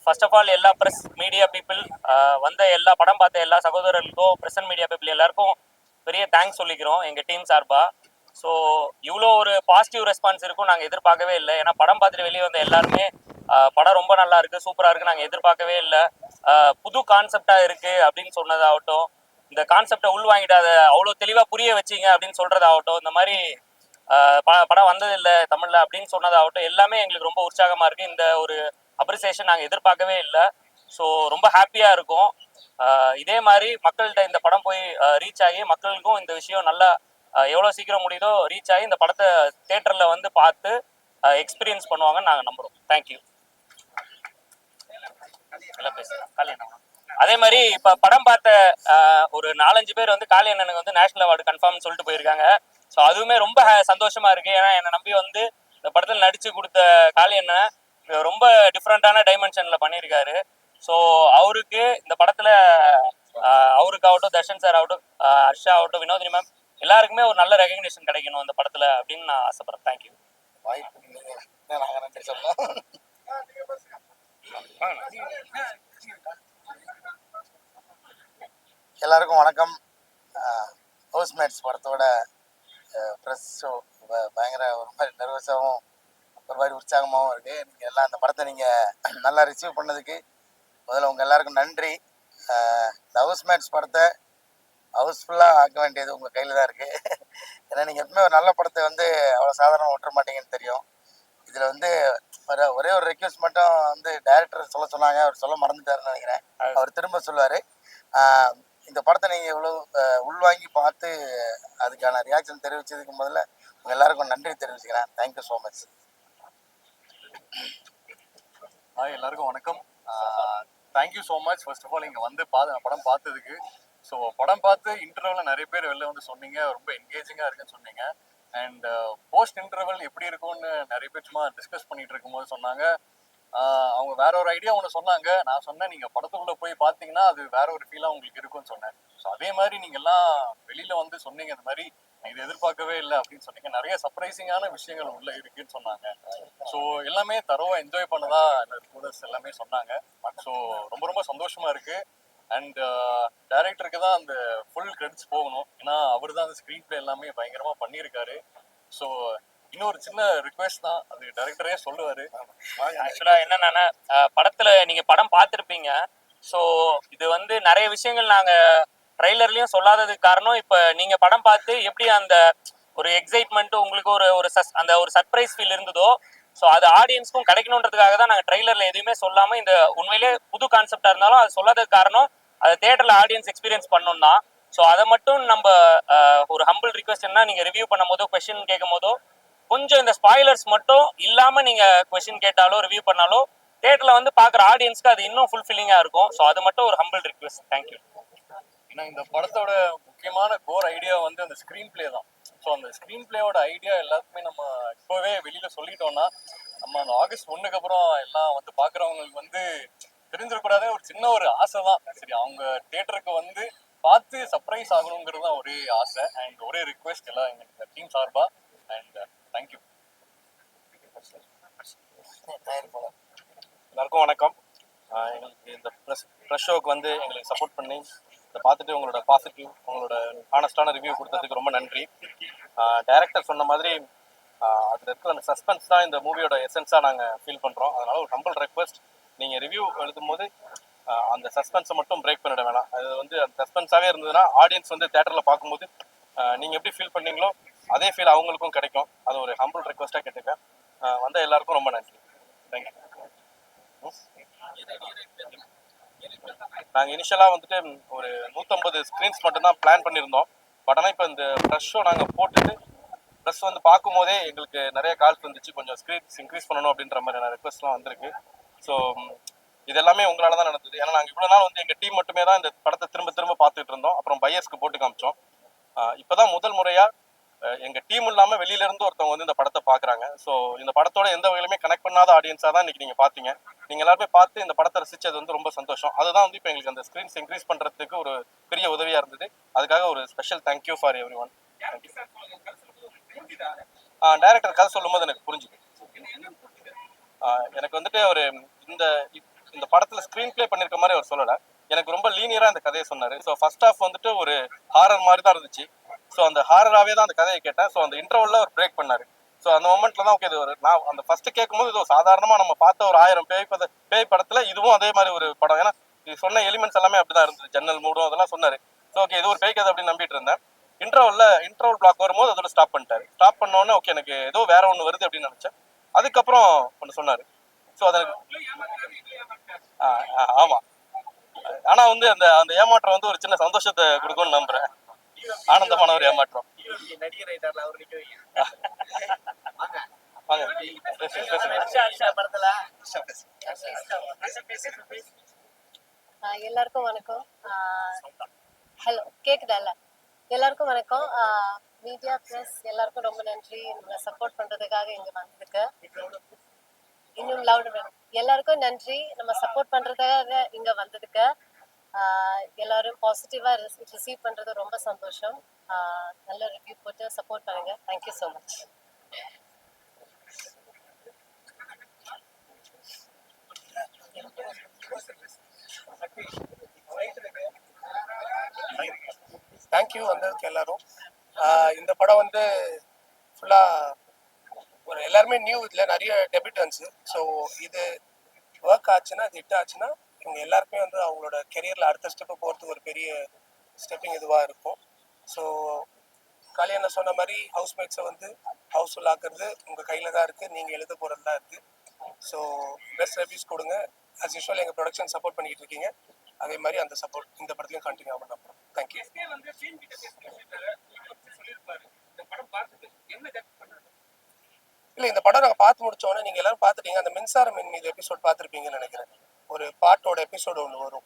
First of all எல்லா press media people வந்த எல்லா படம் பார்த்த எல்லா சகோதரர்களுக்கும் ப்ரெஸ் அண்ட் மீடியா பீப்புள் எல்லாருக்கும் பெரிய தேங்க்ஸ் சொல்லிக்கிறோம் எங்கள் டீம் சார்பா. ஸோ இவ்வளோ ஒரு பாசிட்டிவ் ரெஸ்பான்ஸ் இருக்கும் நாங்கள் எதிர்பார்க்கவே இல்லை. ஏன்னா படம் பார்த்துட்டு வெளியே வந்த எல்லாருமே படம் ரொம்ப நல்லா இருக்கு, சூப்பராக இருக்கு, நாங்கள் எதிர்பார்க்கவே இல்லை. புது கான்செப்டாக இருக்கு அப்படின்னு சொன்னதாகட்டும், இந்த கான்செப்டை உள்வாங்கிட்டு அதை அவ்வளோ தெளிவாக புரிய வச்சிங்க அப்படின்னு சொல்றதாகட்டும், இந்த மாதிரி படம் வந்ததில்லை தமிழ்ல அப்படின்னு சொன்னதாகட்டும், எல்லாமே எங்களுக்கு ரொம்ப உற்சாகமா இருக்கு. இந்த ஒரு அப்ரிசியேஷன் நாங்கள் எதிர்பார்க்கவே இல்லை. ஸோ ரொம்ப ஹாப்பியாக இருக்கும். இதே மாதிரி மக்கள்கிட்ட இந்த படம் போய் ரீச் ஆகி மக்களுக்கும் இந்த விஷயம் நல்லா எவ்வளோ சீக்கிரம் முடியுதோ ரீச் ஆகி இந்த படத்தை தேட்டரில் வந்து பார்த்து எக்ஸ்பீரியன்ஸ் பண்ணுவாங்கன்னு நாங்கள் நம்புகிறோம். தேங்க்யூ. அதே மாதிரி இப்போ படம் பார்த்த ஒரு 4-5 பேர் வந்து காளி அண்ணனுக்கு வந்து நேஷனல் அவார்டு கன்ஃபார்ம்னு சொல்லிட்டு போயிருக்காங்க. ஸோ அதுவுமே ரொம்ப சந்தோஷமா இருக்கு. ஏன்னா என்னை நம்பி வந்து இந்த படத்தில் நடிச்சு கொடுத்த காளி அண்ணன் ரொம்ப டிஃப்ரெண்டான டைமென்ஷன்ல பண்ணியிருக்காரு. ஸோ அவருக்கு இந்த படத்துல அவருக்காகட்டும், தர்ஷன் சார் ஆகட்டும், ஹர்ஷா ஆகட்டும், வினோதினி மேம் எல்லாருக்குமே ஒரு நல்ல ரெகக்னேஷன் கிடைக்கணும் இந்த படத்துல அப்படின்னு நான் ஆசைப்படுறேன். தேங்க்யூ. எல்லாருக்கும் வணக்கம். ஹவுஸ்மேட்ஸ் படத்தோட ப்ரெஸ் ஷோ பயங்கர ஒரு மாதிரி நர்வஸாகவும் ஒரு மாதிரி உற்சாகமாகவும் இருக்குது. நீங்கள் எல்லாம் அந்த படத்தை நீங்கள் நல்லா ரிசீவ் பண்ணதுக்கு முதல்ல உங்கள் எல்லாருக்கும் நன்றி. இந்த ஹவுஸ்மேட்ஸ் படத்தை ஹவுஸ்ஃபுல்லாக ஆக்க வேண்டியது உங்கள் கையில் தான் இருக்குது. ஏன்னா நீங்கள் எப்பவுமே ஒரு நல்ல படத்தை வந்து அவ்வளோ சாதாரணமாக விட்டுற மாட்டீங்கன்னு தெரியும். இதில் வந்து ஒரே ஒரு ரெக்வஸ்ட் மட்டும் வந்து டைரக்டர் சொல்ல சொன்னாங்க, அவர் சொல்ல மறந்துட்டாருன்னு நினைக்கிறேன். அவர் திரும்ப சொல்லுவார். இந்த படத்தை நீங்கள் இவ்வளோ உள்வாங்கி பார்த்து அதுக்கான ரியாக்ஷன் தெரிவித்ததுக்கு முதல்ல உங்கள் எல்லாருக்கும் நன்றி தெரிவிச்சுக்கிறேன். Thank you so much. எல்லாருக்கும் வணக்கம். Thank you so much first of all இங்கே வந்து படம் பார்த்ததுக்கு. ஸோ படம் பார்த்து இன்டர்வலில் நிறைய பேர் வெளில வந்து சொன்னீங்க, ரொம்ப என்கேஜிங்காக இருக்குன்னு சொன்னீங்க. அண்ட் போஸ்ட் இன்டர்வல் எப்படி இருக்கும்னு நிறைய பேர் சும்மா டிஸ்கஸ் பண்ணிட்டு இருக்கும்போது சொன்னாங்க. அவங்க வேற ஒரு ஐடியா ஒன்று சொன்னாங்க. நான் சொன்னேன், நீங்கள் படத்துக்குள்ளே போய் பார்த்தீங்கன்னா அது வேற ஒரு ஃபீலாக உங்களுக்கு இருக்கும்னு சொன்னேன். ஸோ அதே மாதிரி நீங்கள் எல்லாம் வெளியில் வந்து சொன்னீங்க, இந்த மாதிரி இது எதிர்பார்க்கவே இல்லை அப்படின்னு சொன்னீங்க. நிறைய சர்ப்ரைசிங்கான விஷயங்கள் உள்ள இருக்குன்னு சொன்னாங்க. ஸோ எல்லாமே தரவா என்ஜாய் பண்ணதா ஸ்டூடெண்ட்ஸ் எல்லாமே சொன்னாங்க. ஸோ ரொம்ப ரொம்ப சந்தோஷமா இருக்கு. அண்ட் டைரக்டருக்கு தான் அந்த ஃபுல் கிரெடிட்ஸ் போகணும். ஏன்னா அவர் தான் அந்த ஸ்க்ரீன் பிளே எல்லாமே பயங்கரமா பண்ணியிருக்காரு. ஸோ இன்னொரு சின்ன ரிக்வெஸ்ட் தான், அது டைரக்டரே சொல்லுவாரு. ஆக்சுவலா என்னன்னா, படத்துல நீங்க படம் பார்த்துருப்பீங்க. ஸோ இது வந்து நிறைய விஷயங்கள் நாங்க ட்ரெய்லர்லயும் சொல்லாததுக்கு காரணம், இப்ப நீங்க படம் பார்த்து எப்படி அந்த ஒரு எக்ஸைட்மெண்ட் உங்களுக்கு அந்த ஒரு சர்ப்ரைஸ் ஃபீல் இருந்ததோ, ஸோ அது ஆடியன்ஸ்க்கும் கிடைக்கணுன்றதுக்காக தான் நாங்கள் ட்ரெய்லர்ல எதுவுமே சொல்லாம இந்த உண்மையிலே புது கான்செப்டா இருந்தாலும் அது சொல்லாததுக்கு காரணம் அதை தேட்டர்ல ஆடியன்ஸ் எக்ஸ்பீரியன்ஸ் பண்ணணும் தான். ஸோ அதை மட்டும் நம்ம ஒரு ஹம்பிள் ரிக்வெஸ்ட் என்ன, நீங்க ரிவ்யூ பண்ணும் போதோ கொஸ்டின் கேட்கும் போதோ கொஞ்சம் இந்த ஸ்பாய்லர்ஸ் மட்டும் இல்லாம நீங்க கொஸ்டின் கேட்டாலோ ரிவ்யூ பண்ணாலோ தியேட்டர்ல வந்து பாக்குற ஆடியன்ஸ்க்கு அது இன்னும் ஃபுல்ஃபில்லிங்கா இருக்கும். ஸோ அது மட்டும் ஒரு ஹம்பிள் ரிக்வெஸ்ட். தேங்க்யூ. ஏன்னா இந்த படத்தோட முக்கியமான கோர் ஐடியா வந்து அந்த ஸ்க்ரீன் பிளே தான். ஸோ அந்த ஸ்க்ரீன் பிளேயோட ஐடியா எல்லாத்துக்குமே நம்ம இப்போவே வெளியில சொல்லிட்டோம்னா நம்ம அந்த ஆகஸ்ட் 1க்கு அப்புறம் எல்லாம் வந்து பாக்குறவங்களுக்கு வந்து தெரிஞ்சிடக்கூடாத ஒரு சின்ன ஒரு ஆசை தான். சரி, அவங்க தியேட்டருக்கு வந்து பார்த்து சர்ப்ரைஸ் ஆகணுங்கிறது தான் ஒரே ஆசை அண்ட் ஒரே ரிக்வெஸ்ட் எல்லாம் எங்களுக்கு டீம் சார்பா. And thank you. எல்லாருக்கும் வணக்கம். எங்களுக்கு இந்த ப்ரெஸ் ஷோக்கு வந்து எங்களுக்கு சப்போர்ட் பண்ணி இதை பார்த்துட்டு உங்களோட பாசிட்டிவ், உங்களோட ஆனஸ்டான ரிவ்யூ கொடுத்ததுக்கு ரொம்ப நன்றி. டைரக்டர் சொன்ன மாதிரி அதில் இருக்கிற அந்த சஸ்பென்ஸ் தான் இந்த மூவியோட எசன்ஸாக நாங்கள் ஃபீல் பண்ணுறோம். அதனால் ஒரு ஹம்பிள் ரெக்வெஸ்ட், நீங்கள் ரிவ்யூ எழுதும் போது அந்த சஸ்பென்ஸை மட்டும் பிரேக் பண்ணிட வேணாம். அது வந்து அந்த சஸ்பென்ஸாகவே இருந்ததுன்னா ஆடியன்ஸ் வந்து தேட்டரில் பார்க்கும்போது நீங்கள் எப்படி ஃபீல் பண்ணீங்களோ அதே ஃபீல் அவங்களுக்கும் கிடைக்கும். அது ஒரு ஹம்பிள் ரெக்வெஸ்ட்டாக கேட்டுக்கேன். வந்த எல்லாருக்கும் ரொம்ப நன்றி. தேங்க்யூ. நாங்கள் இனிஷியலாக வந்துட்டு ஒரு 150 ஸ்க்ரீன்ஸ் மட்டும்தான் பிளான் பண்ணியிருந்தோம். பட் ஆனால் இப்போ இந்த ப்ரெஷ் ஷோ நாங்கள் போட்டுட்டு ப்ரெஸ் வந்து பார்க்கும்போதே எங்களுக்கு நிறைய கால்ஸ் வந்துச்சு, கொஞ்சம் ஸ்க்ரீன்ஸ் இன்க்ரீஸ் பண்ணணும் அப்படின்ற மாதிரியான ரெக்வஸ்ட்லாம் வந்திருக்கு. ஸோ இது எல்லாமே உங்களால் தான் நடந்தது. ஏன்னா நாங்கள் இவ்வளோ நாள் வந்து எங்கள் டீம் மட்டுமே தான் இந்த படத்தை திரும்ப திரும்ப பார்த்துட்டு இருந்தோம். அப்புறம் பையர்ஸ்க்கு போட்டு காமிச்சோம். இப்போ தான் முதல் முறையாக எங்கள் டீம் இல்லாமல் வெளியிலேருந்து ஒருத்தவங்க வந்து இந்த படத்தை பார்க்குறாங்க. ஸோ இந்த படத்தோட எந்த வகையிலுமே கனெக்ட் பண்ணாத ஆடியன்ஸாக தான் இன்றைக்கி நீங்கள் பார்த்தீங்க. நீங்கள் எல்லாருமே பார்த்து இந்த படத்தை ரசித்தது வந்து ரொம்ப சந்தோஷம். அதுதான் வந்து இப்போ எங்களுக்கு அந்த ஸ்க்ரீன்ஸ் இன்க்ரீஸ் பண்ணுறதுக்கு ஒரு பெரிய உதவியாக இருந்தது. அதுக்காக ஒரு special thank you for every one. Director கதை சொல்லும் போது எனக்கு புரிஞ்சுது. எனக்கு வந்துட்டு ஒரு இந்த இந்த படத்துல ஸ்கிரீன் பிளே பண்ணிருக்க மாதிரி அவர் சொல்லல. எனக்கு ரொம்ப லீனியரா இந்த கதையை சொன்னாரு. ஸோ ஃபர்ஸ்ட் ஹாஃப் வந்துட்டு ஒரு ஹாரர் மாதிரி தான் இருந்துச்சு. ஸோ அந்த ஹாரராகவே தான் அந்த கதையை கேட்டேன். ஸோ அந்த இன்டர்வல்ல ஒரு பிரேக் பண்ணாரு. ஸோ அந்த மொமெண்ட்ல தான் ஓகே, இது ஒரு நான் அந்த ஃபர்ஸ்ட் கேட்கும்போது இது சாதாரணமா நம்ம பார்த்த ஒரு 1000 பேய் படத்துல இதுவும் அதே மாதிரி ஒரு படம். ஏன்னா இது சொன்ன எலிமெண்ட்ஸ் எல்லாமே அப்படிதான் இருந்தது. ஜன்னல் மூடும் அதெல்லாம் சொன்னாரு. ஸோ ஓகே, இது ஒரு பேய் கதை அப்படின்னு நம்பிட்டு இருந்தேன். இன்டர்வல் பிளாக் வரும்போது அதோட ஸ்டாப் பண்ணிட்டாரு. ஸ்டாப் பண்ணோன்னே ஓகே, எனக்கு ஏதோ வேற ஒன்று வருது அப்படின்னு நினைச்சேன். அதுக்கப்புறம் ஒன்று சொன்னாரு. ஸோ அது ஆமா. ஆனா வந்து அந்த அந்த ஏமாற்றம் வந்து ஒரு சின்ன சந்தோஷத்தை கொடுக்கும்னு நம்புறேன். ஆனந்தமான ஒரு ஏமாற்றம். வாங்க. எல்லாருக்கும் வணக்கம். ஹலோ, கேக்குதா? எல்லாருக்கும் வணக்கம். மீடியா பிரஸ் எல்லாருக்கும் ரொம்ப நன்றி நம்மளை சப்போர்ட் பண்றதுக்காக இங்க வந்ததுக்கு. இன்னும் லவுட் எல்லாருக்கும் நன்றி நம்ம சப்போர்ட் பண்றதுக்காக இங்க வந்ததுக்கு. எல்லாரும் பாசிட்டிவா ரிசீவ் பண்றது ரொம்ப சந்தோஷம். நல்ல ரிவ்யூ போட்டு சப்போர்ட் பண்ணுங்க. Thank you so much. தேங்க்யூ வந்ததுக்கு எல்லாரும். இந்த படம் வந்து ஃபுல்லாக ஒரு எல்லாருமே நியூ, இதில் நிறைய டெபியூட்டன்ஸு. ஸோ இது ஒர்க் ஆச்சுன்னா, இது ஹிட் ஆச்சுன்னா இவங்க எல்லாருக்குமே வந்து அவங்களோட கெரியரில் அடுத்த ஸ்டெப்பு போகிறதுக்கு ஒரு பெரிய ஸ்டெப்பிங் இதுவாக இருக்கும். ஸோ காளியண்ணா சொன்ன மாதிரி ஹவுஸ்மேட்ஸை வந்து ஹவுஸ்ஃபுல் ஆக்குறது உங்கள் கையில் தான் இருக்குது, நீங்கள் எழுத போகிறது தான் இருக்குது. ஸோ பெஸ்ட் ரிவ்யூஸ் கொடுங்க. ஆஸ் யூஷுவல் எங்கள் ப்ரொடக்ஷன் சப்போர்ட் பண்ணிக்கிட்டு இருக்கீங்க. அதே மாதிரி அந்த சப்போர்ட் இந்த படத்துலையும் கண்டினியூ ஆகும் நம்புறோம். தேங்க்யூ. இல்லை, இந்த படம் நாங்கள் பார்த்து முடிச்சோன்னே நீங்கள் எல்லாரும் பார்த்துட்டீங்க. அந்த மின்சாரம் மீது எபிசோட் பார்த்துருப்பீங்கன்னு நினைக்கிறேன். ஒரு பாட்டோட எபிசோடு ஒன்று வரும்,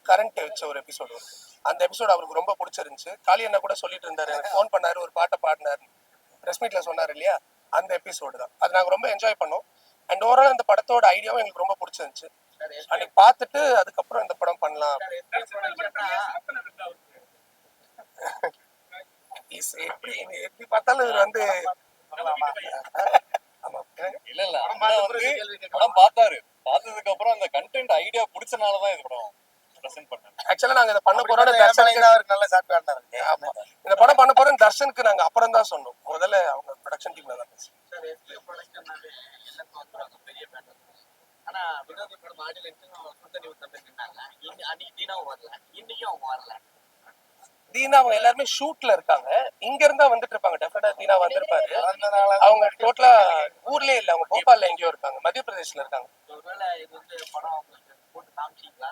கரண்ட் வச்ச ஒரு எபிசோடு வரும். அந்த எபிசோடு அவருக்கு ரொம்ப பிடிச்சிருந்துச்சு. காளி அண்ணா கூட சொல்லிட்டு இருந்தாரு, எனக்கு ஃபோன் பண்ணாரு, ஒரு பாட்டை பாடினாரு, ப்ரெஸ் மீட்ல சொன்னார் இல்லையா, அந்த எபிசோடு தான். அது நாங்கள் ரொம்ப என்ஜாய் பண்ணோம். அண்ட் ஓவரால் அந்த படத்தோட ஐடியாவும் எங்களுக்கு ரொம்ப பிடிச்சிருந்துச்சு. அன்னைக்கு பார்த்துட்டு அதுக்கப்புறம் இந்த படம் பண்ணலாம். எப்படி பார்த்தாலும் இவர் வந்து இல்ல படம் பார்த்தாரு. பார்த்ததுக்கு அப்புறம் அந்த கண்டென்ட் ஐடியா பிடிச்சனாலதான் இது படம் பிரசன்ட் பண்ணேன். ஆக்சுவலா நாங்க இதை பண்ண போறோம், தர்ஷனுக்கு அவருக்கு நல்ல சாப்பிட்டு ஆடினாரு. ஆமா, இந்த படம் பண்ண போறோம் தர்ஷனுக்கு நாங்க அப்புறம் தான் சொன்னோம். முதல்ல அவங்க ப்ரொடக்ஷன் டீம்ல தான் பேசி. ஆனா வினோதி படம் அன்னைக்கு தீனாவும் வரல, இன்னைக்கும் அவங்க வரல. தீனா அவங்க எல்லாருமே ஷூட்ல இருக்காங்க. இங்க இருந்தா வந்துட்டு இருப்பாங்க. டெஃபினட்டா தீனா வந்திருப்பாரு. அவங்க டோட்டலா ஊர்லயே இல்ல, அவங்க போபால்ல எங்கேயோ இருக்காங்க, மத்திய பிரதேஷ்ல இருக்காங்க. ஒருவேளை இது வந்து படம் அவங்களுக்கு போட்டு காமிச்சிங்களா?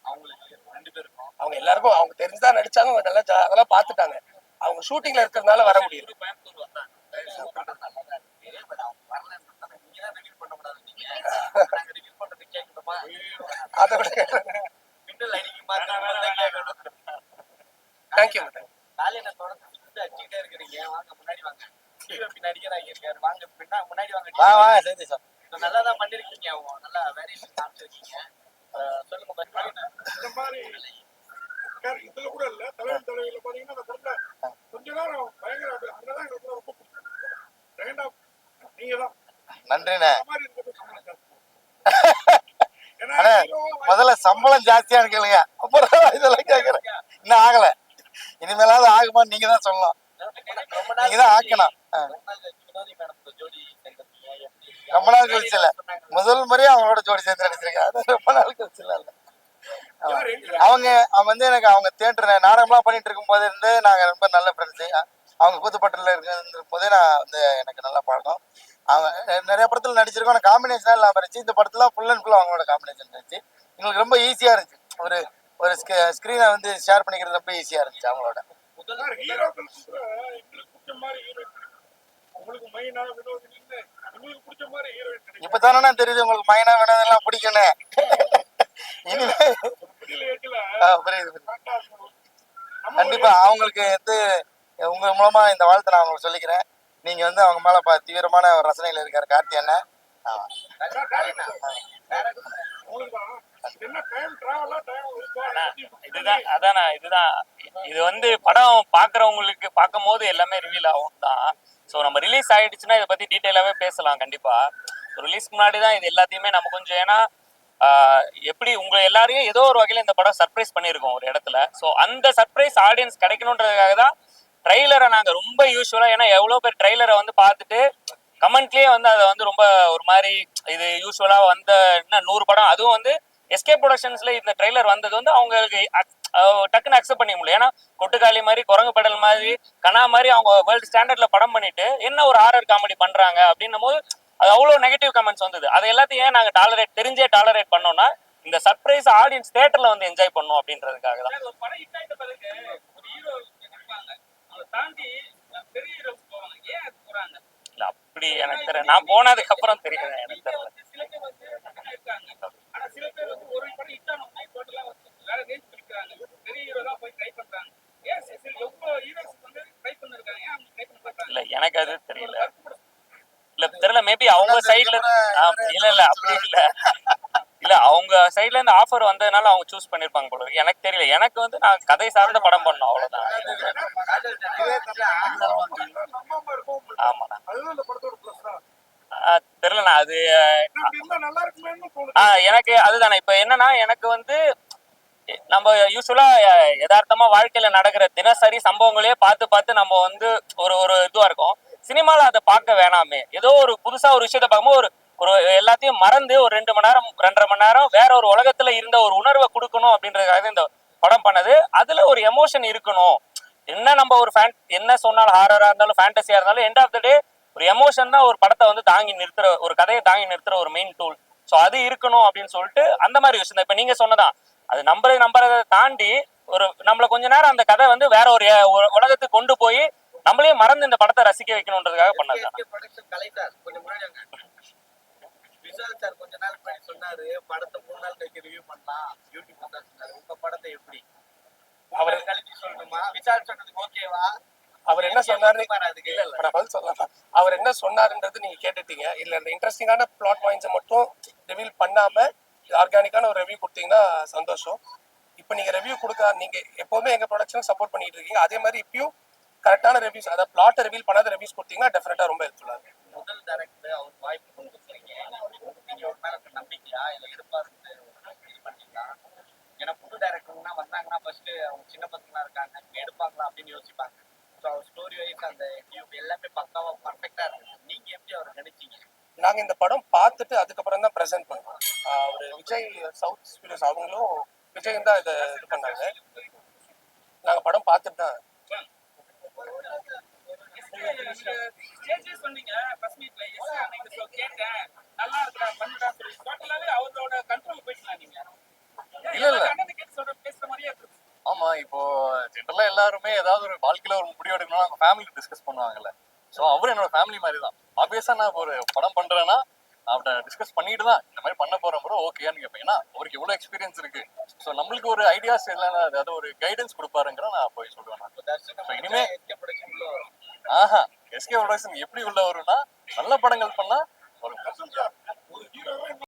அவங்களுக்கு 2 பேருக்கும் அவங்க எல்லாருக்கும் அவங்க தெரிஞ்சுதான் நடிச்சாங்க. அவங்க நல்லா அதெல்லாம் பாத்துட்டாங்க. அவங்க ஷூட்டிங்ல இருக்கிறதுனால வர முடியும். கோயம்புத்தூர் வந்தாங்க. அதை விட தேங்க்யூ. அடிச்சுக்கிட்டே இருக்கிறீங்க, வாங்க முன்னாடி வாங்க. நடிகராக இருக்காரு, வாங்க முன்னாடி வாங்க. சரி சார், நல்லாதான் பண்ணிருக்கீங்க. அவங்க நல்லா வேரியேஷன் காமிச்சிருக்கீங்க. சொல்லுங்க. இந்த மாதிரி இதுல கூட இல்ல, தலைவர் தலைவியில பாத்தீங்கன்னா அந்த படத்துல கொஞ்ச நேரம் பயங்கர அங்கதான் எனக்கு ரொம்ப பிடிக்கும். நீங்க தான் நன்றிண்ணே. மாதிரி இருக்கிறது சம்பளம் முதல்ல சம்பளம் ஜாஸ்தியானு கேளுங்க, அப்புறம் இதெல்லாம் கேக்குறேன். இன்னும் ஆகல, இனிமேலாவது ஆகுமான்னு நீங்க தான் சொல்லலாம். நீங்க தான் ஆக்கணும். ரொம்ப நாள் கழிச்சு இல்ல, முதல் முறையா அவங்களோட ஜோடி சேர்ந்து நடிச்சிருக்கேன். அது ரொம்ப நாள் கழிச்சு இல்ல. அவங்க வந்து எனக்கு அவங்க தியேட்டர் நாடகம்லாம் பண்ணிட்டு இருக்கும் போது இருந்து நாங்க ரொம்ப நல்ல ஃப்ரெண்ட்ஸு. அவங்க கூத்துப்பட்டில் இருக்கிற போதே நான் வந்து எனக்கு நல்லா பழக்கம். அவங்க நிறைய படத்துல நடிச்சிருக்கோம். ஆனால் காம்பினேஷனாக இல்லாமல் இருந்துச்சு. இந்த படத்துல ஃபுல் அண்ட் ஃபுல் அவங்களோட காம்பினேஷன் இருந்துச்சு. எங்களுக்கு ரொம்ப ஈஸியா இருந்துச்சு. ஒரு ஒரு ஸ்க்ரீனை வந்து ஷேர் பண்ணிக்கிறது ரொம்ப ஈஸியா இருந்துச்சு அவங்களோட. இப்பதானே தெரியுது உங்களுக்கு மைனா வினோதெல்லாம் பிடிக்கணும். இனிமே புரியுது. கண்டிப்பா அவங்களுக்கு வந்து உங்க மூலமா இந்த வாழ்த்தை நான் உங்களுக்கு சொல்லிக்கிறேன். நீங்க வந்து அவங்க மேல தீவிரமான ஒரு ரசனையில இருக்காரு கார்த்தி அண்ணன். இதுதான் இது வந்து படம் பாக்குறவங்களுக்கு பார்க்கும் போது எல்லாமே ரிவீல் ஆகும் தான். ஸோ நம்ம ரிலீஸ் ஆயிடுச்சுன்னா இதை பத்தி டீட்டெயிலாவே பேசலாம் கண்டிப்பா. ரிலீஸ்க்கு முன்னாடி தான் இது எல்லாத்தையுமே நம்ம கொஞ்சம் ஏன்னா எப்படி உங்க எல்லாரையும் ஏதோ ஒரு வகையில இந்த படம் சர்ப்ரைஸ் பண்ணியிருக்கோம் ஒரு இடத்துல. ஸோ அந்த சர்ப்ரைஸ் ஆடியன்ஸ் கிடைக்கணுன்றதுக்காக தான் ட்ரெய்லரை நாங்கள் ரொம்ப யூஸ்வலாக, ஏன்னா எவ்வளோ பேர் ட்ரெய்லரை வந்து பார்த்துட்டு கமெண்ட்லேயே வந்து அதை வந்து ரொம்ப ஒரு மாதிரி இது யூஸ்வலாக வந்த இன்னும் 100 படம், அதுவும் வந்து எஸ்கே ப்ரொடக்ஷன்ஸ்ல இந்த ட்ரெய்லர் வந்தது வந்து அவங்களுக்கு டக்குன்னு அக்செப்ட் பண்ணிக்க முடியல. ஏன்னா கொட்டுக்காளி மாதிரி, குரங்கு பெடல் மாதிரி, கனா மாதிரி அவங்க வேர்ல்டு ஸ்டாண்டர்ட்ல படம் பண்ணிட்டு என்ன ஒரு ஹாரர் காமெடி பண்றாங்க அப்படின்னும் போது அது அவ்வளோ நெகட்டிவ் கமெண்ட்ஸ் வந்தது. அது எல்லாத்தையும் ஏன் நாங்கள் தெரிஞ்சே டாலரேட் பண்ணோம்னா இந்த சர்ப்ரைஸ் ஆடியன்ஸ் தியேட்டர்ல வந்து என்ஜாய் பண்ணும் அப்படின்றதுக்காக தான். ஒரு படம் ஹிட் ஆயிட்ட பிறகு ஒரு ஹீரோ இருப்பாங்க, அதை தாண்டி பெரிய ஹீரோ போவாங்க. ஏன் அது போறாங்க? இல்ல அப்படி எனக்கு தெரியல, நான் போனதுக்கு அப்புறம் தெரியல, எனக்கு தெரியல. சில பேர் வந்து இருக்காங்க, ஆனா சில பேர் வந்து ஒரு படம் ஹிட் ஆனோம்னா டோட்டலா வந்து வேற ரேஞ்ச் பிடிக்கிறாங்க, பெரிய ஹீரோ தான் போய் ட்ரை பண்றாங்க. ஏன் எவ்வளவு ஹீரோஸ் வந்து ட்ரை பண்ணிருக்காங்க, ஏன் அவங்க ட்ரை பண்ண மாட்டாங்க? இல்ல எனக்கு அது தெரியல, இல்ல தெரியல. மேபி அவங்க சைடுல இல்ல இல்ல அப்படி இல்ல இல்ல அவங்க சைடுல இருந்து ஆஃபர் வந்ததுனால அவங்க சூஸ் பண்ணிருப்பாங்க போல இருக்கு. எனக்கு தெரியல. எனக்கு வந்து நான் கதை சார்ந்த படம் பண்ணோம், அவ்வளவுதான். ஆமாண்ணா, அதுதான் இந்த படத்தோட ப்ளஸ் தான். தெரியலண்ணா அது. இப்படி இருந்தா நல்லா இருக்குமேன்னு தோணுது. எனக்கு அதுதானே. இப்ப என்னன்னா எனக்கு வந்து நம்ம யூஸ்வலா யதார்த்தமா வாழ்க்கையில நடக்கிற தினசரி சம்பவங்களையே பார்த்து பார்த்து நம்ம வந்து ஒரு ஒரு இதுவா இருக்கும். சினிமால அதை பார்க்க வேணாமே, ஏதோ ஒரு புதுசா ஒரு விஷயத்த பார்க்கும்போது ஒரு ஒரு எல்லாத்தையும் மறந்து ஒரு 2 மணி நேரம் 2.5 மணி நேரம் வேற ஒரு உலகத்துல இருந்த ஒரு உணர்வை கொடுக்கணும் அப்படின்றதுக்காக இந்த படம் பண்ணது. அதுல ஒரு எமோஷன் இருக்கணும். என்ன நம்ம ஒரு என்ன சொன்னாலும் ஹாரரா இருந்தாலும் ஃபேண்டசியா இருந்தாலும் எண்ட் ஆஃப் த டே ஒரு எமோஷன் தான் ஒரு படத்தை வந்து தாங்கி நிறுத்துற, ஒரு கதையை தாங்கி நிறுத்துற ஒரு மெயின் டூல். ஸோ அது இருக்கணும் அப்படின்னு சொல்லிட்டு அந்த மாதிரி விஷயம் தான். இப்ப நீங்க சொன்னதான் அது நம்புறதை தாண்டி ஒரு நம்மள கொஞ்ச நேரம் அந்த கதை வந்து வேற ஒரு உலகத்துக்கு கொண்டு போய் நம்மளே மறந்து இந்த படத்தை ரசிக்க வைக்கணுன்றதுக்காக பண்ணது. கொஞ்சம் முன்னாடி விஷால் சார் கொஞ்ச நாள் முன்னாடி சொன்னாரு படத்தை 3 நாள் கழிச்சு ரிவ்யூ பண்ணலாம் யூடியூப்ல தான் சொன்னாரு. உங்க படத்தை எப்படி அவர் கழிச்சு சொல்லணுமா? விஷால் சொன்னதுக்கு ஓகேவா? அவர் என்ன சொன்னாரு? அதுக்கு இல்ல நான் பதில் சொல்லலாம். அவர் என்ன சொன்னாருன்றது நீங்க கேட்டுட்டீங்க. இல்ல இந்த இன்ட்ரெஸ்டிங்கான பிளாட் பாயிண்ட்ஸை மட்டும் ரிவீல் பண்ணாம ஆர்கானிக்கான ஒரு ரிவ்யூ கொடுத்தீங்கன்னா சந்தோஷம். இப்போ நீங்க ரிவ்யூ நீங்க எப்பவுமே எங்க ப்ரொடக்ஷன் சப்போர்ட் பண்ணிட்டு இருக்கீங்க. அதே மாதிரி இப்பயும் கரெக்டான ரிவ்யூஸ், அதாவது பிளாட்டை ரிவீல் பண்ணாத ரிவ்யூஸ் கொடுத்தீங்கன்னா டெஃபினட்டா ரொம்ப ஹெல்ப்ஃபுல்லா இருக்கும். முதல் டைரக்டர் அவர் வாய்ப்பு கொடுத்துருக்கீங்க, நீங்க ஒரு மேல நம்பிக்கையா இல்ல எதிர்பார்த்து இது பண்ணீங்களா? ஏன்னா புது டைரக்டர்னா வந்தாங்கன்னா ஃபர்ஸ்ட் அவங்க சின்ன பசங்களா இருக்காங்க, எடுப்பாங்களா அப்படின்னு யோசிப்பாங்க. ஸோ அவர் ஸ்டோரி வைஸ் அந்த டியூப் எல்லாமே பக்காவா பர்ஃபெக்டா இருக்கு. நீங்க எப்படி அவரை நினைச்சீங்க? நாங்க இந்த படம் பார்த்துட்டு அதுக்கப்புறம் தான் ப்ரெசென்ட் பண்ணோம். ஒரு விஜய் சவுத் ஸ்டுடியோஸ் அவங்களும் விஜய் தான் இதை இது பண்ணாங்க. நாங்க படம் பார்த்துட்டு தான் சொன்னீங்க பிரஸ் மீட்ல கேட்டேன் நல்லா இருக்கா பண்ணுறா சொல்லி டோட்டலாவே அவரோட கண்ட்ரோல் போயிட்டு நீங்க இல்ல இல்ல அண்ணன் கேட்டு சொல்ற பேசுற மாதிரியே இருக்கு. ஆமா, இப்போ ஜென்ரலா எல்லாருமே ஏதாவது ஒரு வாழ்க்கையில ஒரு முடிவு எடுக்கணும்னா அவங்க ஃபேமிலி டிஸ்கஸ் பண்ணுவாங்கல்ல. ஸோ அவர் என்னோட ஃபேமிலி மாதிரி தான். ஆப்வியஸா நான் ஒரு படம் பண்றேன்னா அவர்கிட்ட டிஸ்கஸ் பண்ணிட்டு தான் இந்த மாதிரி பண்ண போறேன் ப்ரோ ஓகேன்னு கேட்பேன். ஏன்னா அவருக்கு எவ்வளவு எக்ஸ்பீரியன்ஸ் இருக்கு. ஸோ நம்மளுக்கு ஒரு ஐடியாஸ் எல்லாம் அதாவது ஒரு கைடன்ஸ் கொடுப்பாருங்கிற நான் போய் சொல்லுவேன். நான் இனிமே எஸ்கே ப்ரொடக்ஷன் எப்படி உள்ள வரும்னா நல்ல படங்கள் பண்ணா ஒரு